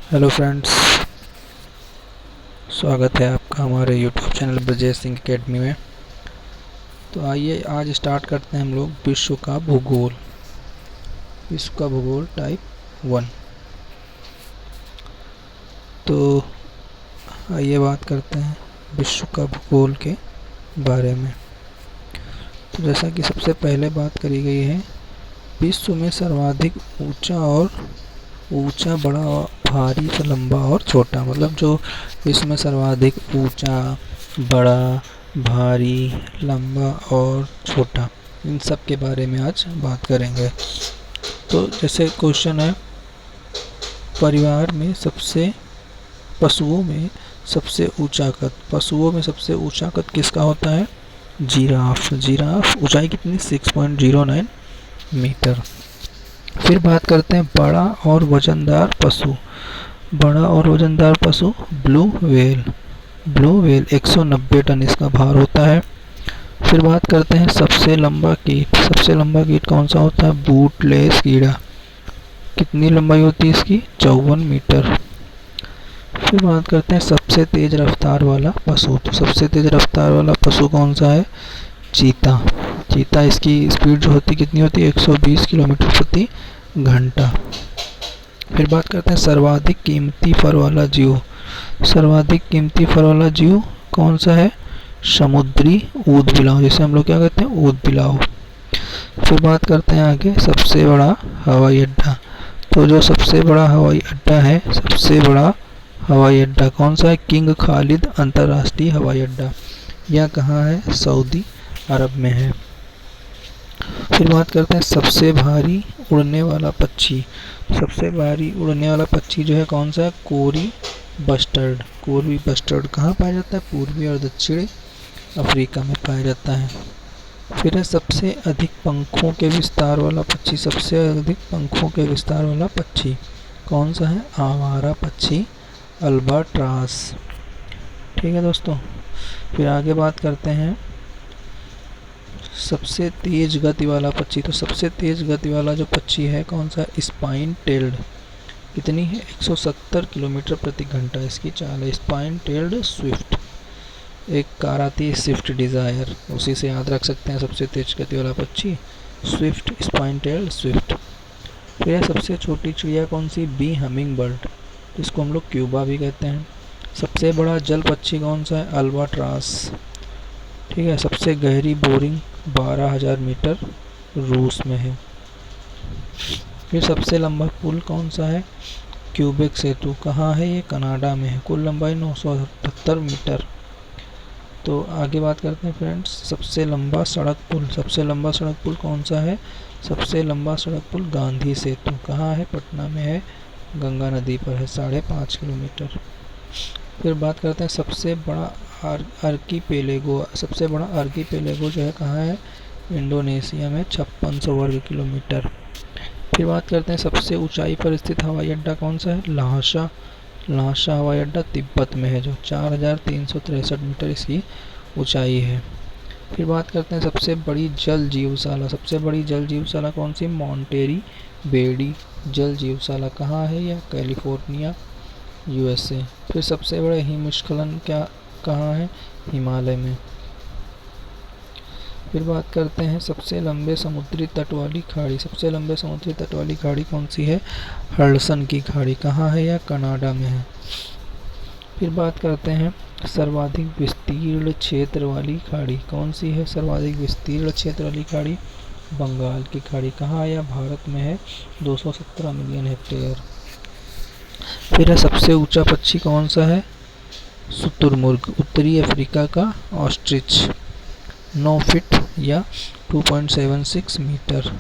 Hello friends, स्वागत है आपका हमारे YouTube channel Brajesh Singh academy में। तो आइए आज स्टार्ट करते हैं हम लोग विश्व का भूगोल टाइप 1। तो आइए बात करते हैं विश्व का भूगोल के बारे में। तो जैसा कि सबसे पहले बात करी गई है, विश्व में सर्वाधिक ऊंचा, बड़ा, भारी, लंबा और छोटा, मतलब जो विश्व में सर्वाधिक ऊंचा, बड़ा, भारी, लंबा और छोटा, इन सब के बारे में आज बात करेंगे। तो जैसे क्वेश्चन है, पशुओं में सबसे ऊंचा कद किसका होता है? जिराफ ऊंचाई कितनी? 6.09 मीटर। फिर बात करते हैं बड़ा और वजनदार पशु ब्लू व्हेल 190 टन इसका भार होता है। फिर बात करते हैं सबसे लंबा कीट कौन सा होता है? बूटलेस कीड़ा। कितनी लंबाई होती है इसकी? 54 मीटर। फिर बात करते हैं सबसे तेज रफ्तार वाला पशु। तो सबसे तेज रफ्तार वाला पशु कौन सा है? चीता। इसकी स्पीड जो होती कितनी होती है? 120 किलोमीटर प्रति घंटा। फिर बात करते हैं सर्वाधिक कीमती फर वाला जीव कौन सा है? समुद्री ऊदबिलाव, जिसे हम लोग क्या कहते हैं? ऊदबिलाव। फिर बात करते हैं आगे सबसे बड़ा हवाई अड्डा। तो जो सबसे बड़ा हवाई अड्डा कौन सा है? किंग खालिद अंतर्राष्ट्रीय हवाई अड्डा। यह कहाँ है? सऊदी अरब में है। फिर बात करते हैं सबसे भारी उड़ने वाला पक्षी जो है कौन सा है? कोरी बस्टर्ड कहाँ पाया जाता है? पूर्वी और दक्षिणी अफ्रीका में पाया जाता है। फिर है सबसे अधिक पंखों के विस्तार वाला पक्षी कौन सा है? आवारा पक्षी अल्बाट्रास। ठीक है दोस्तों। फिर आगे बात करते हैं सबसे तेज गति वाला पक्षी। तो सबसे तेज गति वाला जो पक्षी है कौन सा है? Spine tailed. कितनी है? 170 किलोमीटर प्रति घंटा इसकी चाल है। स्पाइन टेल्ड स्विफ्ट, एक कार आती है स्विफ्ट डिज़ायर, उसी से याद रख सकते हैं सबसे तेज गति वाला पक्षी स्पाइन टेल्ड स्विफ्ट। फिर सबसे छोटी चिड़िया कौन सी? बी हमिंग बर्ड, जिसको हम लोग क्यूबा भी कहते हैं। सबसे बड़ा जल पक्षी कौन सा है? अल्बाट्रास। ठीक है। सबसे गहरी बोरिंग 12,000 मीटर रूस में है। फिर सबसे लंबा पुल कौन सा है? क्यूबेक सेतु। कहाँ है ये? कनाडा में है। कुल लंबाई 978 मीटर। तो आगे बात करते हैं फ्रेंड्स सबसे लंबा सड़क पुल कौन सा है? सबसे लंबा सड़क पुल गांधी सेतु। कहाँ है? पटना में है, गंगा नदी पर है, 5.5 किलोमीटर। फिर बात करते हैं सबसे बड़ा आर्कीपेलेगो जो है कहाँ है? इंडोनेशिया में, 5600 वर्ग किलोमीटर। फिर बात करते हैं सबसे ऊंचाई पर स्थित हवाई अड्डा कौन सा है? ल्हासा हवाई अड्डा तिब्बत में है, जो 4363 मीटर इसकी ऊंचाई है। फिर बात करते हैं सबसे बड़ी जल जीवशाला कौन सी? मॉन्टेरी बेडी जल जीवशाला। कहाँ है यह? California, USA. फिर सबसे बड़ा हिमस्खलन कहाँ है? हिमालय में। फिर बात करते हैं सबसे लंबे समुद्री तट वाली खाड़ी कौन सी है? हडसन की खाड़ी। कहाँ है यह? कनाडा में है। फिर बात करते हैं सर्वाधिक विस्तीर्ण क्षेत्र वाली खाड़ी कौन सी है? सर्वाधिक विस्तीर्ण क्षेत्र वाली खाड़ी बंगाल की खाड़ी। कहाँ है यह? भारत में है, 217 मिलियन हेक्टेयर। फिर है सबसे ऊंचा पक्षी कौन सा है? शुतुरमुर्ग, उत्तरी अफ्रीका का ऑस्ट्रिच, 9 फीट या 2.76 मीटर।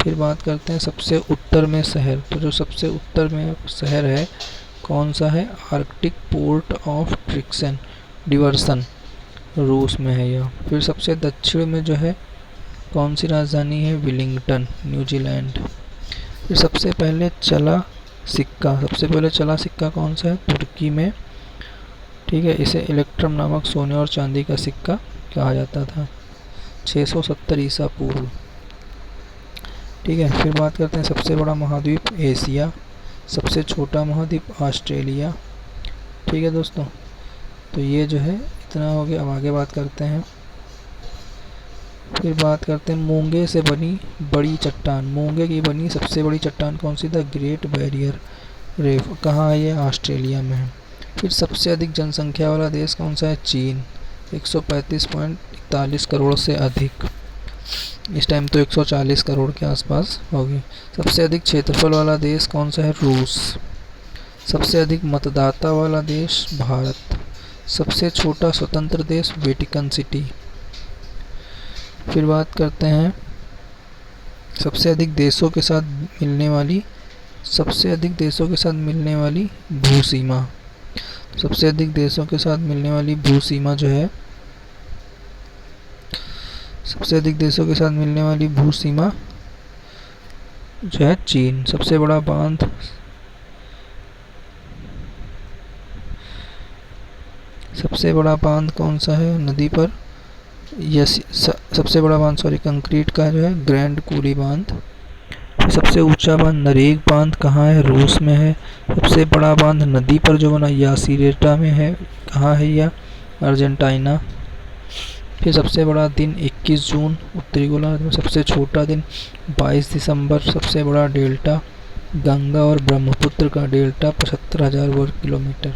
फिर बात करते हैं सबसे उत्तर में शहर। तो जो सबसे उत्तर में शहर है कौन सा है? आर्कटिक पोर्ट ऑफ डिवर्सन, रूस में है यह। फिर सबसे दक्षिण में जो है कौन सी राजधानी है? Willingdon, New Zealand. फिर सबसे पहले चला सिक्का कौन सा है? तुर्की में। ठीक है। इसे इलेक्ट्रम नामक सोने और चांदी का सिक्का कहा जाता था, 670 ईसा पूर्व। ठीक है। फिर बात करते हैं सबसे बड़ा महाद्वीप एशिया। सबसे छोटा महाद्वीप ऑस्ट्रेलिया। ठीक है दोस्तों, तो ये जो है इतना हो गया। अब आगे बात करते हैं, फिर बात करते हैं मूंगे से बनी बड़ी चट्टान। मूंगे की बनी सबसे बड़ी चट्टान कौन सी? The great barrier reef. कहाँ है ये? ऑस्ट्रेलिया में है। फिर सबसे अधिक जनसंख्या वाला देश कौन सा है? चीन, 135.41 करोड़ से अधिक। इस टाइम तो 140 करोड़ के आसपास होगी। सबसे अधिक क्षेत्रफल वाला देश कौन सा है? रूस। सबसे अधिक मतदाता वाला देश भारत। सबसे छोटा स्वतंत्र देश वेटिकन सिटी। फिर बात करते हैं सबसे अधिक देशों के साथ मिलने वाली भूसीमा। सबसे अधिक देशों के साथ मिलने वाली भूसीमा जो है, सबसे अधिक देशों के साथ मिलने वाली भूसीमा जो है चीन। सबसे बड़ा बांध कौन सा है नदी पर? सबसे बड़ा बांध कंक्रीट का जो है ग्रैंड कूली बांध। सबसे ऊंचा बांध नरेग बांध कहाँ है? रूस में है। सबसे बड़ा बांध नदी पर जो बना यासीरेटा में है। कहाँ है यह? अर्जेंटीना। फिर सबसे बड़ा दिन 21 जून उत्तरी गोलार्ध में। सबसे छोटा दिन 22 दिसंबर। सबसे बड़ा डेल्टा गंगा और ब्रह्मपुत्र का डेल्टा 75,000 वर्ग किलोमीटर।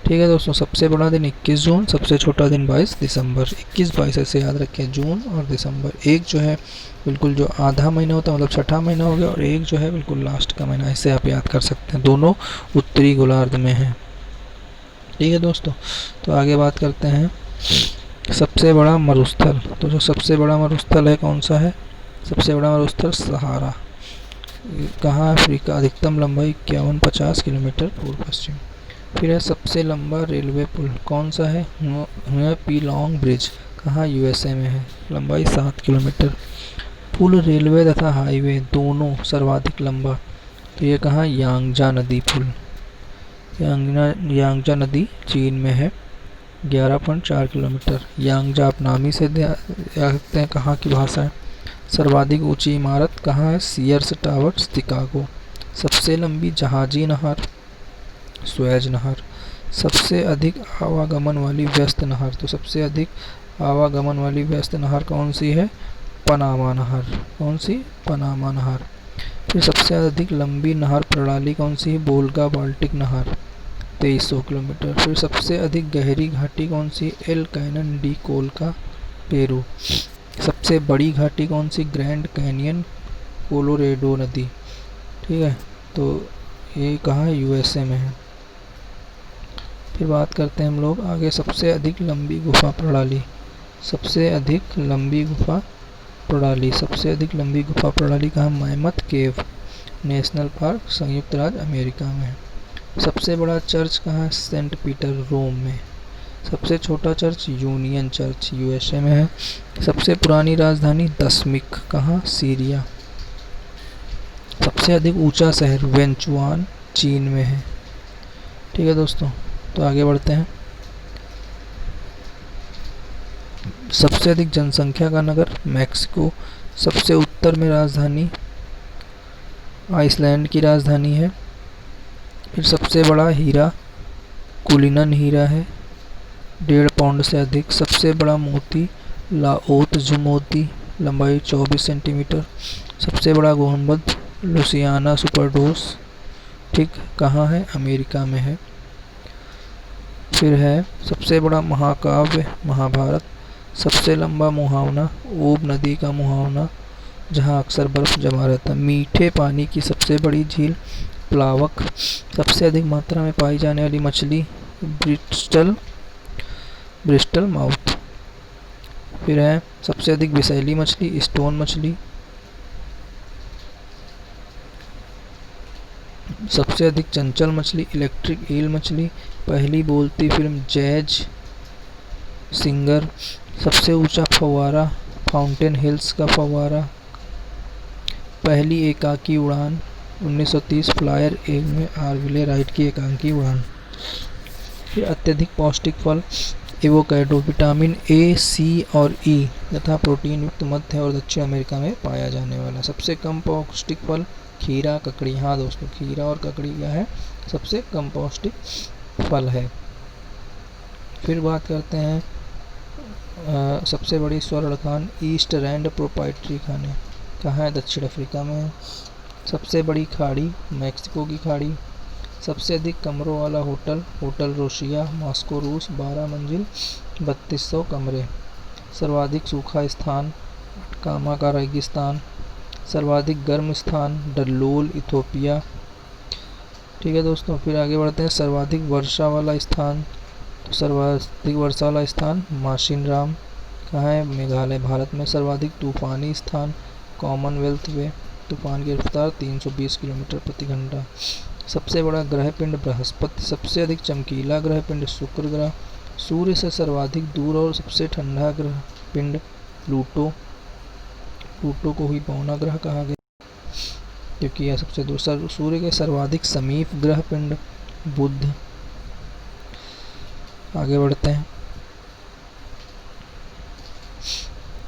ठीक है दोस्तों, सबसे बड़ा दिन 21 जून, सबसे छोटा दिन 22 दिसंबर। 21-22 ऐसे याद रखें, जून और दिसंबर। एक जो है बिल्कुल जो आधा महीना होता है, मतलब छठा महीना हो गया, और एक जो है बिल्कुल लास्ट का महीना। ऐसे आप याद कर सकते हैं, दोनों उत्तरी गोलार्ध में है। ठीक है दोस्तों, तो आगे बात करते हैं सबसे बड़ा मरुस्थल। तो जो सबसे बड़ा मरुस्थल है कौन सा है? सबसे बड़ा मरुस्थल सहारा। कहाँ? अफ्रीका। अधिकतम लंबाई 51-50 किलोमीटर पूर्व पश्चिम। फिर है सबसे लंबा रेलवे पुल कौन सा है? पीलोंग ब्रिज। कहाँ? यूएसए में है। लंबाई 7 किलोमीटर। पुल रेलवे तथा हाईवे दोनों सर्वाधिक लंबा, तो ये कहाँ? यांगजा नदी पुल। यांगजा नदी चीन में है, 11.4 किलोमीटर। यांगजा आप नाम ही से देखते हैं कहाँ की भाषा है। सर्वाधिक ऊंची इमारत कहाँ है? Sears Tower, Chicago. सबसे लंबी जहाजी नहर स्वेज नहर। सबसे अधिक आवागमन वाली व्यस्त नहर, तो सबसे अधिक आवागमन वाली व्यस्त नहर कौन सी है? पनामा नहर। कौन सी? पनामा नहर। फिर सबसे अधिक लंबी नहर प्रणाली कौन सी है? वोल्गा बाल्टिक नहर, 2300 किलोमीटर। फिर सबसे अधिक गहरी घाटी कौन सी? El Canon de Colca, Peru. सबसे बड़ी घाटी कौन सी? ग्रैंड कैनियन, कोलोरेडो नदी। ठीक है, तो ये कहाँ है? यूएसए में है। फिर बात करते हैं हम लोग आगे सबसे अधिक लंबी गुफा प्रणाली। सबसे अधिक लंबी गुफा प्रणाली कहाँ? मैमथ केव नेशनल पार्क, संयुक्त राज्य अमेरिका में है। सबसे बड़ा चर्च कहाँ है? सेंट पीटर, रोम में। सबसे छोटा चर्च यूनियन चर्च, यूएसए में है। सबसे पुरानी राजधानी दशमिक, कहाँ? सीरिया। सबसे अधिक ऊंचा शहर वेंचुआन, चीन में है। ठीक है दोस्तों, तो आगे बढ़ते हैं। सबसे अधिक जनसंख्या का नगर मैक्सिको। सबसे उत्तर में राजधानी आइसलैंड की राजधानी है। फिर सबसे बड़ा हीरा कुलिनन हीरा है, 1.5 पाउंड से अधिक। सबसे बड़ा मोती लाओत्जु मोती, लंबाई 24 सेंटीमीटर। सबसे बड़ा गुंबद लुसियाना सुपरडोस, ठीक कहाँ है? अमेरिका में है। फिर है सबसे बड़ा महाकाव्य महाभारत। सबसे लंबा मुहावना ओब नदी का मुहावना, जहाँ अक्सर बर्फ जमा रहता है। मीठे पानी की सबसे बड़ी झील प्लावक। सबसे अधिक मात्रा में पाई जाने वाली मछली ब्रिस्टल माउथ। फिर है सबसे अधिक विषैली मछली स्टोन मछली। सबसे अधिक चंचल मछली इलेक्ट्रिक ईल मछली। पहली बोलती फिल्म जैज सिंगर। सबसे ऊंचा फव्वारा फाउंटेन हिल्स का फव्वारा। पहली एकाकी उड़ान 1930 फ्लायर एग में आर्विले राइट की एकाकी उड़ान। फिर अत्यधिक पौष्टिक फल एवोकाडो, विटामिन ए, सी और ई तथा प्रोटीन युक्त मध्य और दक्षिण अमेरिका में पाया जाने वाला। सबसे कम पौष्टिक फल खीरा ककड़ी, हाँ दोस्तों खीरा और ककड़ी क्या है, सबसे कम पौष्टिक फल है। फिर बात करते हैं सबसे बड़ी स्वर्ण खान ईस्ट रैंड प्रोप्राइटरी खान है, कहाँ है, दक्षिण अफ्रीका में है। सबसे बड़ी खाड़ी मैक्सिको की खाड़ी। सबसे अधिक कमरों वाला होटल होटल रोशिया मॉस्को रूस 12 मंजिल 3200 कमरे। सर्वाधिक सूखा स्थान कामा का रेगिस्तान। सर्वाधिक गर्म स्थान डल्लोल इथोपिया। ठीक है दोस्तों, फिर आगे बढ़ते हैं सर्वाधिक वर्षा वाला स्थान, तो सर्वाधिक वर्षा वाला स्थान माशिनराम, कहाँ है, मेघालय भारत में। सर्वाधिक तूफानी स्थान कॉमनवेल्थ वे, तूफान की रफ्तार 320 किलोमीटर प्रति घंटा। सबसे बड़ा ग्रह पिंड बृहस्पति। सबसे अधिक चमकीला ग्रह पिंड शुक्र ग्रह। सूर्य से सर्वाधिक दूर और सबसे ठंडा ग्रह पिंड प्लूटो। प्लूटो को ही बौना ग्रह कहा गया क्योंकि यह सबसे दूर। सूर्य के सर्वाधिक समीप ग्रह पिंड बुध। आगे बढ़ते हैं,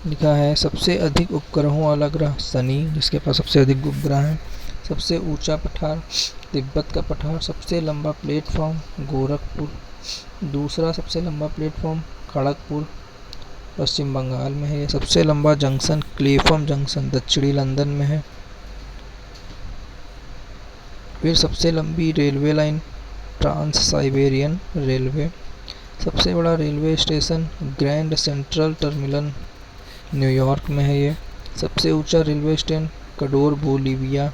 लिखा है सबसे अधिक उपग्रहों वाला ग्रह शनि, जिसके पास सबसे अधिक उपग्रह हैं। सबसे ऊंचा पठार तिब्बत का पठार। सबसे लंबा प्लेटफॉर्म गोरखपुर। दूसरा सबसे लंबा प्लेटफॉर्म खड़गपुर पश्चिम बंगाल में है। सबसे लंबा जंक्शन क्लेफम जंक्शन दक्षिणी लंदन में है। फिर सबसे लंबी railway line trans Siberian railway. सबसे बड़ा railway station Grand Central Terminal New York में है ये। सबसे ऊंचा रेलवे स्टेशन कडोर बोलीविया।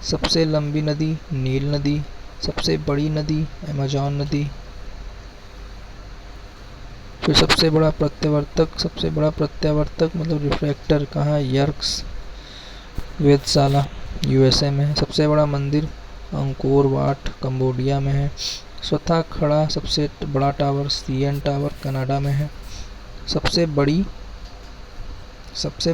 सबसे लंबी नदी नील नदी। सबसे बड़ी नदी अमेजॉन नदी। फिर सबसे बड़ा प्रत्यावर्तक मतलब रिफ्रैक्टर कहाँ है, यर्क्स वेधशाला यूएसए में है। सबसे बड़ा मंदिर अंकोर वाट कंबोडिया में है। स्वतः खड़ा सबसे बड़ा टावर सीएन टावर कनाडा में है। सबसे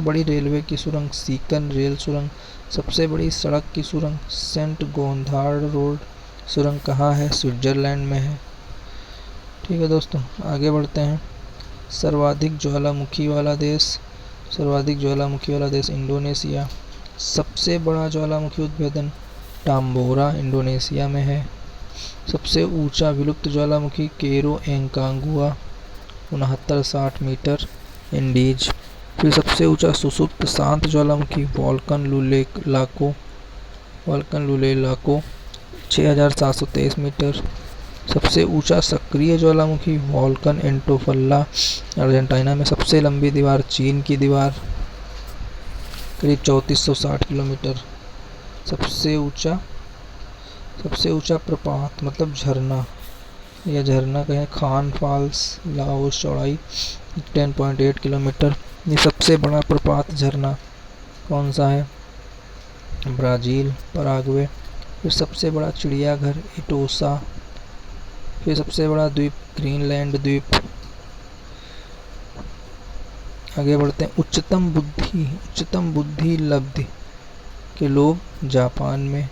बड़ी रेलवे की सुरंग सीकन रेल सुरंग। सबसे बड़ी सड़क की सुरंग सेंट गोथार्ड रोड सुरंग कहाँ है, स्विट्जरलैंड में है। ठीक है दोस्तों, आगे बढ़ते हैं। सर्वाधिक ज्वालामुखी वाला देश इंडोनेशिया। सबसे बड़ा ज्वालामुखी उद्भेदन टाम्बोरा इंडोनेशिया में है। सबसे ऊंचा विलुप्त ज्वालामुखी केरो एंकांगुआ 6960 मीटर इंडीज। फिर सबसे ऊंचा सुसुप्त शांत ज्वालामुखी वॉल्कन लुलेलाको 6723 मीटर। सबसे ऊंचा सक्रिय ज्वालामुखी वॉल्कन एंटोफल्ला अर्जेंटीना में। सबसे लंबी दीवार चीन की दीवार करीब 3460 किलोमीटर। सबसे ऊंचा प्रपात मतलब झरना या झरना कहें खान फॉल्स लाओस चौड़ाई 10.8 किलोमीटर। ये सबसे बड़ा प्रपात झरना कौन सा है, ब्राज़ील पराग्वे। फिर सबसे बड़ा चिड़ियाघर इटोसा। फिर सबसे बड़ा द्वीप ग्रीनलैंड द्वीप। आगे बढ़ते हैं। उच्चतम बुद्धि लब्धि के लोग जापान में,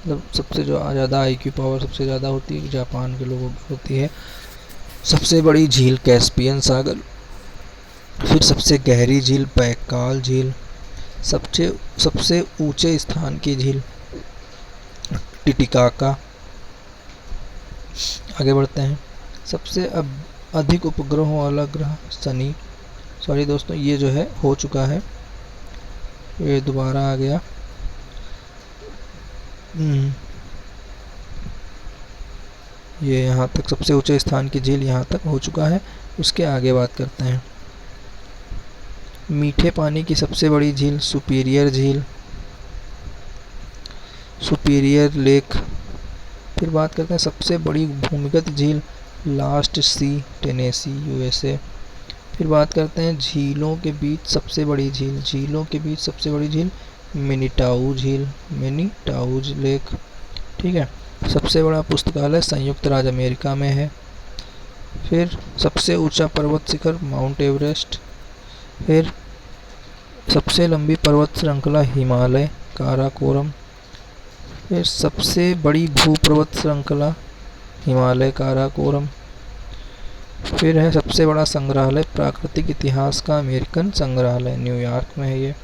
मतलब सबसे जो ज़्यादा IQ पावर सबसे ज़्यादा होती है जापान के लोगों की होती है। सबसे बड़ी झील कैस्पियन सागर। फिर सबसे गहरी झील बैकाल झील। सबसे ऊंचे स्थान की झील टिटिकाका। आगे बढ़ते हैं। सबसे अधिक उपग्रहों वाला ग्रह शनि। सॉरी दोस्तों, ये जो है हो चुका है, ये दोबारा आ गया। ये यहाँ तक सबसे ऊंचे स्थान की झील यहाँ तक हो चुका है। उसके आगे बात करते हैं। मीठे पानी की सबसे बड़ी झील सुपीरियर झील सुपीरियर लेक। फिर बात करते हैं सबसे बड़ी भूमिगत झील लास्ट सी टेनेसी USA। फिर बात करते हैं झीलों के बीच सबसे बड़ी झील मिनीटाऊ लेक। ठीक है। सबसे बड़ा पुस्तकालय संयुक्त राज्य अमेरिका में है। फिर सबसे ऊंचा पर्वत शिखर माउंट एवरेस्ट। फिर सबसे लंबी पर्वत श्रृंखला हिमालय काराकोरम। फिर सबसे बड़ी भूपर्वत श्रृंखला हिमालय काराकोरम। फिर है सबसे बड़ा संग्रहालय प्राकृतिक इतिहास का अमेरिकन संग्रहालय न्यूयॉर्क में है ये।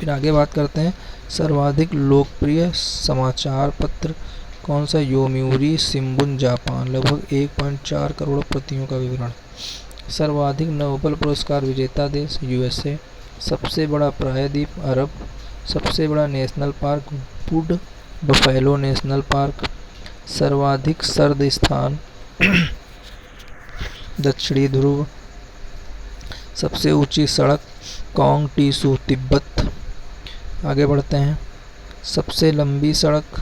फिर आगे बात करते हैं सर्वाधिक लोकप्रिय समाचार पत्र कौन सा, योमिउरी शिंबुन जापान, लगभग 1.4 करोड़ प्रतियों का विवरण। सर्वाधिक नोबेल पुरस्कार विजेता देश यूएसए, सबसे बड़ा प्रायद्वीप अरब, सबसे बड़ा national park would buffalo national park, सर्वाधिक सर्द स्थान दक्षिणी ध्रुव, सबसे ऊंची सड़क कोंग टीसू तिब्बत। आगे बढ़ते हैं, सबसे लंबी सड़क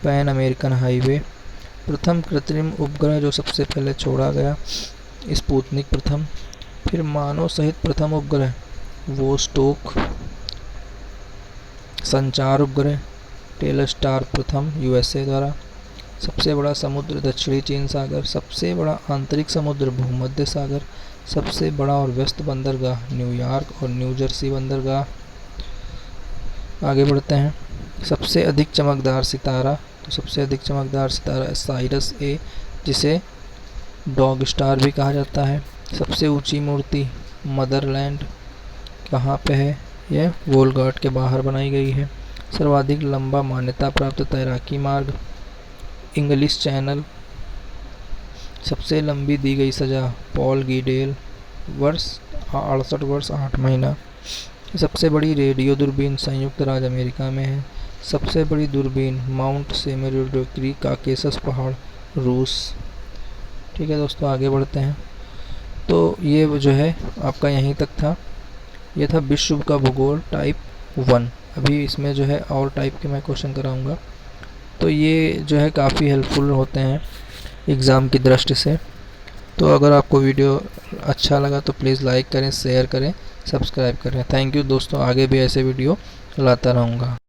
पैन अमेरिकन हाईवे, प्रथम कृत्रिम उपग्रह जो सबसे पहले छोड़ा गया स्पुतनिक प्रथम, फिर मानव सहित प्रथम उपग्रह वोस्टोक, संचार उपग्रह टेलस्टार प्रथम यूएसए द्वारा, सबसे बड़ा समुद्र दक्षिणी चीन सागर, सबसे बड़ा आंतरिक समुद्र भूमध्य सागर, सबसे बड़ा और व्यस्त बंदरगाह न्यूयॉर्क और न्यू जर्सी बंदरगाह। आगे बढ़ते हैं, सबसे अधिक चमकदार सितारा, तो सबसे अधिक चमकदार सितारा साइरस ए जिसे डॉग स्टार भी कहा जाता है। सबसे ऊंची मूर्ति मदरलैंड कहाँ पे है, यह वोलगाट के बाहर बनाई गई है। सर्वाधिक लंबा मान्यता प्राप्त तैराकी मार्ग इंग्लिश चैनल, सबसे लंबी दी गई सजा पॉल गीडेल, वर्ष 68 वर्ष 8 महीना। सबसे बड़ी रेडियो दूरबीन संयुक्त राज्य अमेरिका में है। सबसे बड़ी दूरबीन माउंट सेमेरियोडोक्री काकेशस पहाड़ रूस। ठीक है दोस्तों, आगे बढ़ते हैं। तो ये जो है आपका यहीं तक था, ये था विश्व का भूगोल टाइप 1। अभी इसमें जो है और टाइप के मैं क्वेश्चन कराऊंगा, तो ये जो है काफ़ी हेल्पफुल होते हैं एग्ज़ाम की दृष्टि से। तो अगर आपको वीडियो अच्छा लगा तो प्लीज़ लाइक करें, शेयर करें, सब्सक्राइब करें। थैंक यू दोस्तों, आगे भी ऐसे वीडियो लाता रहूँगा।